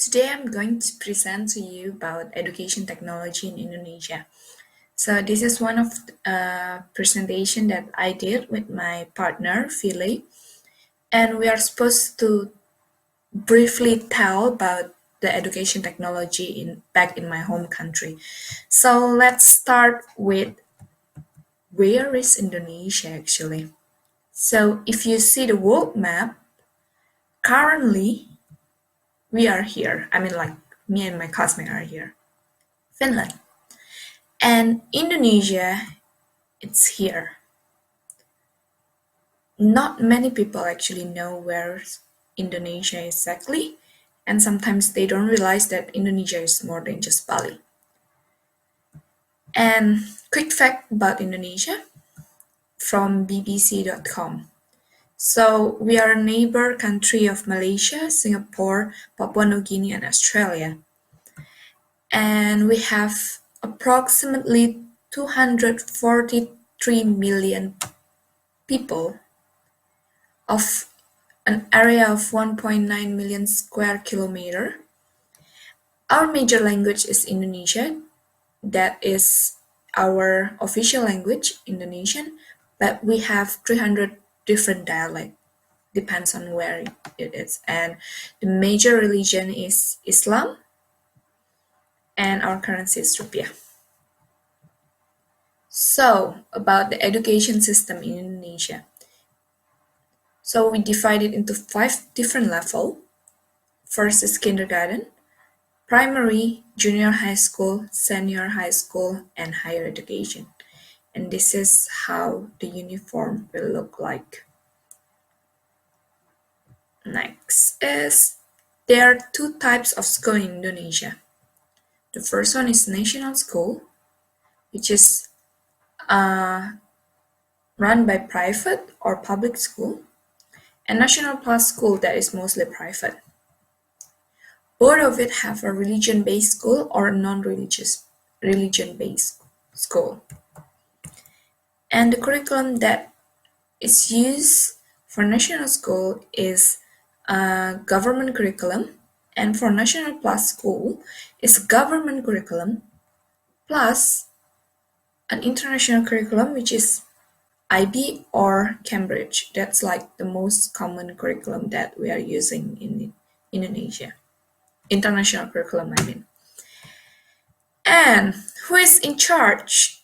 Today I'm going to present to you about education technology in Indonesia. So this is one of the presentation that I did with my partner, Philly, and we are supposed to briefly tell about the education technology back in my home country. So let's start with where is Indonesia actually? So if you see the world map, currently we are here. Like me and my classmate are here. Finland. And Indonesia, it's here. Not many people actually know where Indonesia is exactly, and sometimes they don't realize that Indonesia is more than just Bali. And quick fact about Indonesia from bbc.com. So we are a neighbor country of Malaysia, Singapore, Papua New Guinea, and Australia. And we have approximately 243 million people of an area of 1.9 million square kilometer. Our major language is Indonesian. That is our official language, Indonesian, but we have 300 different dialects, depends on where it is. And the major religion is Islam, and our currency is rupiah. So, about the education system in Indonesia. So we divide it into 5 different levels. First is kindergarten, primary, junior high school, senior high school, and higher education. And this is how the uniform will look like. Next is there are 2 types of school in Indonesia. The first one is national school, which is run by private or public school, and national plus school that is mostly private. Both of it have a religion-based school or a non-religious religion-based school. And the curriculum that is used for national school is a government curriculum, and for national plus school is government curriculum plus an international curriculum, which is IB or Cambridge. That's like the most common curriculum that we are using in Indonesia. International curriculum, I mean. And who is in charge?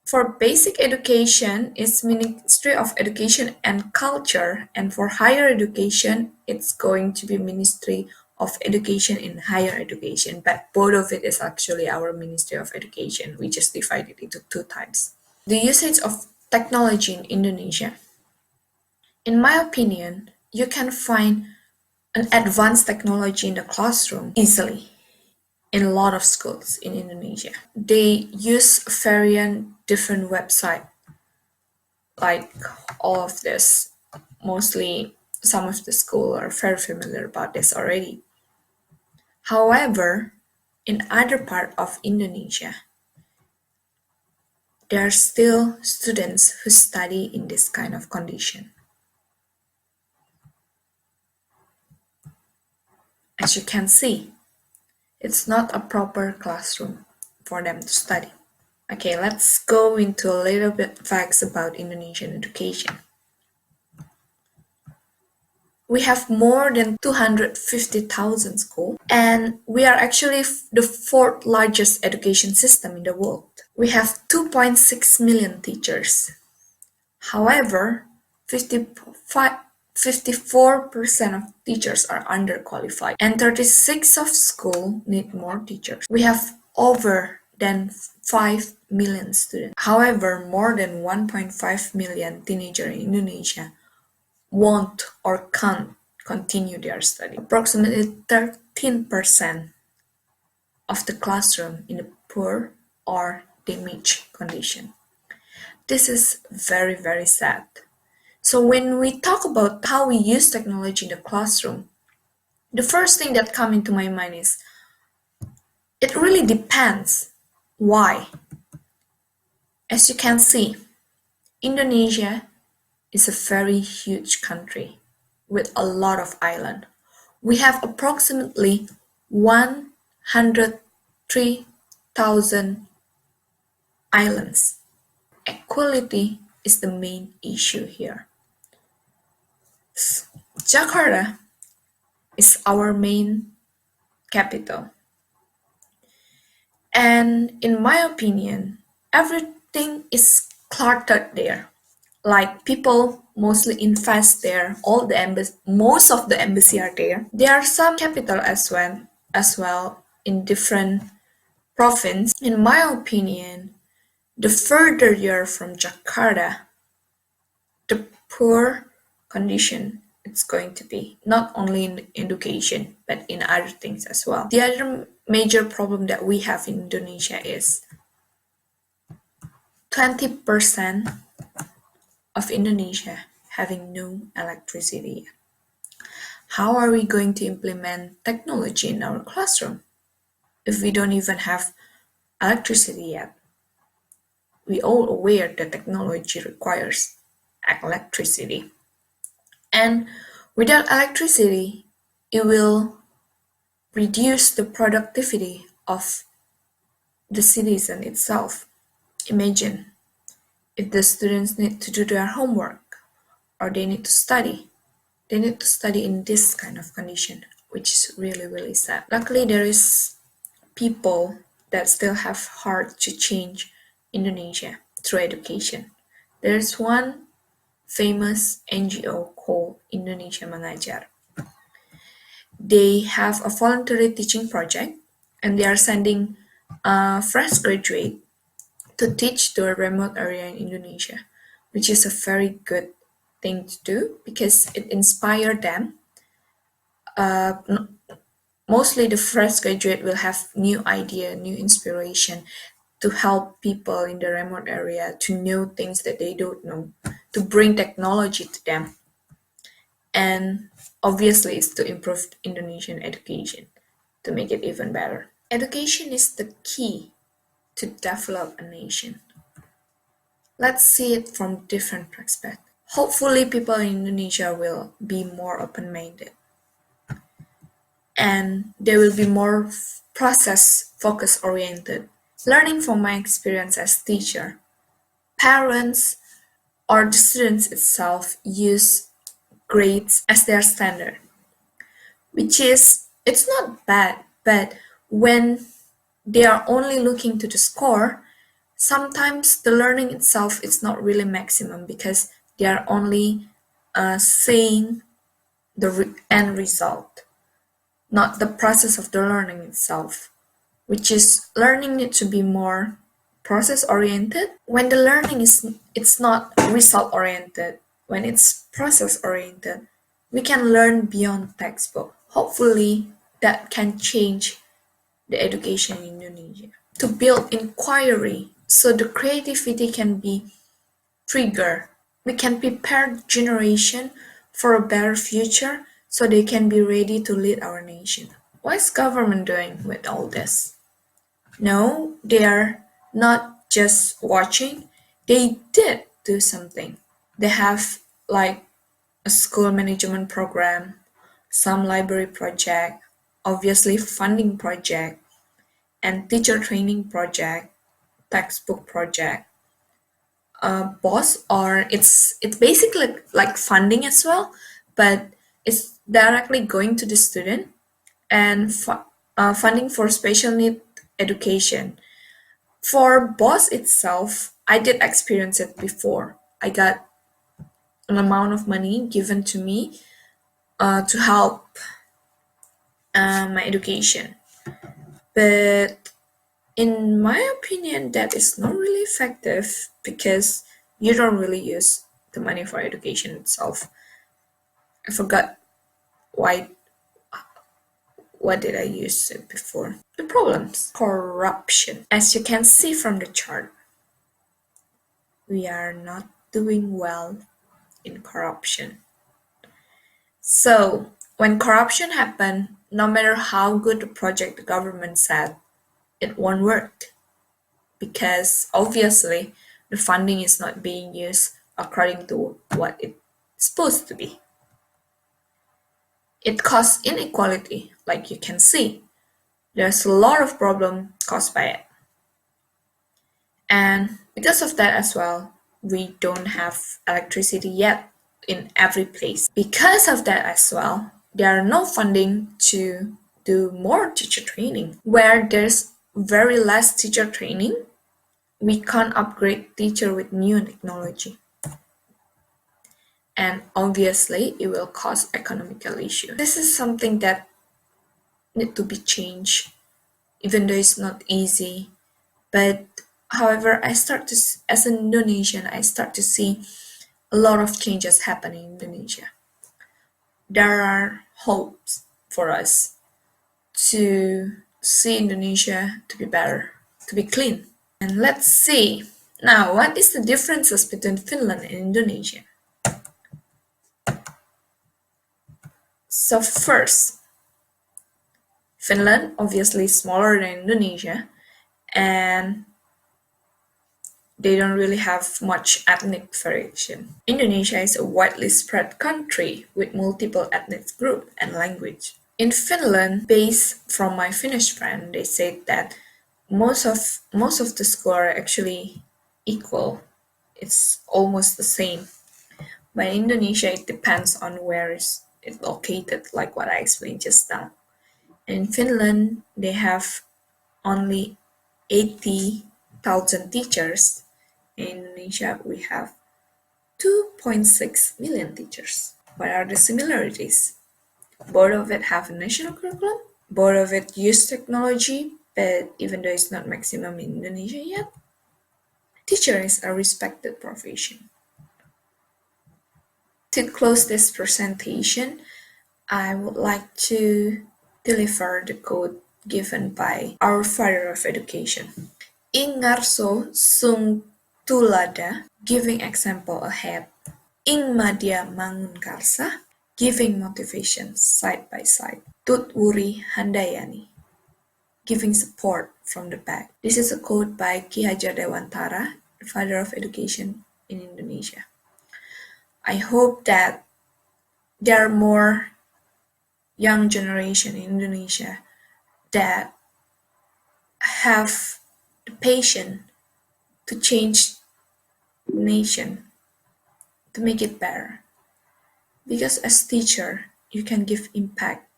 For basic education, it's Ministry of Education and Culture, and for higher education, it's going to be Ministry of Education and Higher Education, but both of it is actually our Ministry of Education. We just divide it into 2 types. The usage of technology in Indonesia. In my opinion, you can find an advanced technology in the classroom easily in a lot of schools in Indonesia. They use variant different website, like all of this. Mostly some of the school are very familiar about this already. However, in other part of Indonesia, there are still students who study in this kind of condition. As you can see, it's not a proper classroom for them to study. Okay, let's go into a little bit facts about Indonesian education. We have more than 250,000 schools, and we are actually the 4th largest education system in the world. We have 2.6 million teachers. However, 54% of teachers are underqualified, and 36 of school need more teachers. We have over than 5 million students. However, more than 1.5 million teenagers in Indonesia won't or can't continue their study. Approximately 13% of the classroom in a poor or damaged condition. This is very, very sad. So when we talk about how we use technology in the classroom, the first thing that comes into my mind is it really depends. Why? As you can see, Indonesia is a very huge country with a lot of islands. We have approximately 103,000 islands. Equality is the main issue here. Jakarta is our main capital. And in my opinion, everything is cluttered there. Like people mostly invest there. Most of the embassy are there. There are some capital as well in different province. In my opinion, the further you're from Jakarta, the poor condition it's going to be, not only in education but in other things as well. The other major problem that we have in Indonesia is 20% of Indonesia having no electricity. How are we going to implement technology in our classroom if we don't even have electricity yet? We all aware that technology requires electricity. And without electricity, it will reduce the productivity of the citizen itself. Imagine if the students need to do their homework or they need to study. They need to study in this kind of condition, which is really, really sad. Luckily, there is people that still have heart to change Indonesia through education. There's one famous NGO called Indonesia Mengajar. They have a voluntary teaching project and they are sending a fresh graduate to teach to a remote area in Indonesia, which is a very good thing to do because it inspired them. Mostly the fresh graduate will have new idea, new inspiration to help people in the remote area to know things that they don't know, to bring technology to them. And obviously it's to improve Indonesian education, to make it even better. Education is the key to develop a nation. Let's see it from different perspectives. Hopefully people in Indonesia will be more open-minded and they will be more process focus oriented. Learning from my experience as teacher, parents or the students itself use grades as their standard, which is it's not bad, but when they are only looking to the score, sometimes the learning itself is not really maximum because they are only seeing the end result, not the process of the learning itself, which is learning needs to be more process oriented. When the learning is it's not result oriented, when it's process oriented, we can learn beyond textbook. Hopefully that can change the education in Indonesia. To build inquiry so the creativity can be triggered. We can prepare generation for a better future so they can be ready to lead our nation. What is government doing with all this? No, they are not just watching. They did do something. They have like a school management program, some library project, obviously funding project, and teacher training project, textbook project. Boss or it's basically like funding as well, but it's directly going to the student and funding for special need education. For boss itself, I did experience it before. I got an amount of money given to me to help my education, but in my opinion, that is not really effective because you don't really use the money for education itself. I forgot why what did I use it before. The problems. Corruption. As you can see from the chart, we are not doing well in corruption. So when corruption happen, no matter how good the project the government said, it won't work. Because obviously the funding is not being used according to what it's supposed to be. It causes inequality, like you can see. There's a lot of problem caused by it. And because of that as well, we don't have electricity yet in every place. Because of that as well, there are no funding to do more teacher training. Where there's very less teacher training, we can't upgrade teacher with new technology. And obviously, it will cause economical issue. This is something that need to be changed, even though it's not easy. But however, as an Indonesian, I start to see a lot of changes happening in Indonesia. There are hopes for us to see Indonesia to be better, to be clean. And let's see. Now, what is the differences between Finland and Indonesia? So first, Finland obviously is smaller than Indonesia, and they don't really have much ethnic variation. Indonesia is a widely spread country with multiple ethnic groups and language. In Finland, based from my Finnish friend, they said that most of the school are actually equal. It's almost the same. But in Indonesia, it depends on where is it located, like what I explained just now. In Finland, they have only 80,000 teachers. In Indonesia, we have 2.6 million teachers. What are the similarities? Both of it have a national curriculum. Both of it use technology, but even though it's not maximum in Indonesia yet, teacher is a respected profession. To close this presentation, I would like to deliver the quote given by our father of education. Ing ngarso sung tulada, giving example ahead. Ing madya mangun karsa, giving motivation side by side. Tut wuri handayani, giving support from the back. This is a quote by Ki Hajar Dewantara, the father of education in Indonesia. I hope that there are more young generation in Indonesia that have the patience to change the nation, to make it better. Because as teacher, you can give impact,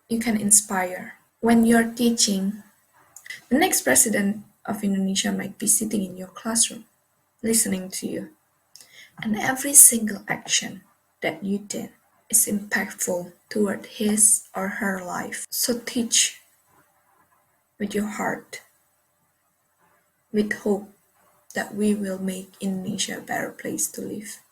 you can inspire. When you're teaching, the next president of Indonesia might be sitting in your classroom, listening to you. And every single action that you did is impactful toward his or her life. So teach with your heart, with hope that we will make Indonesia a better place to live.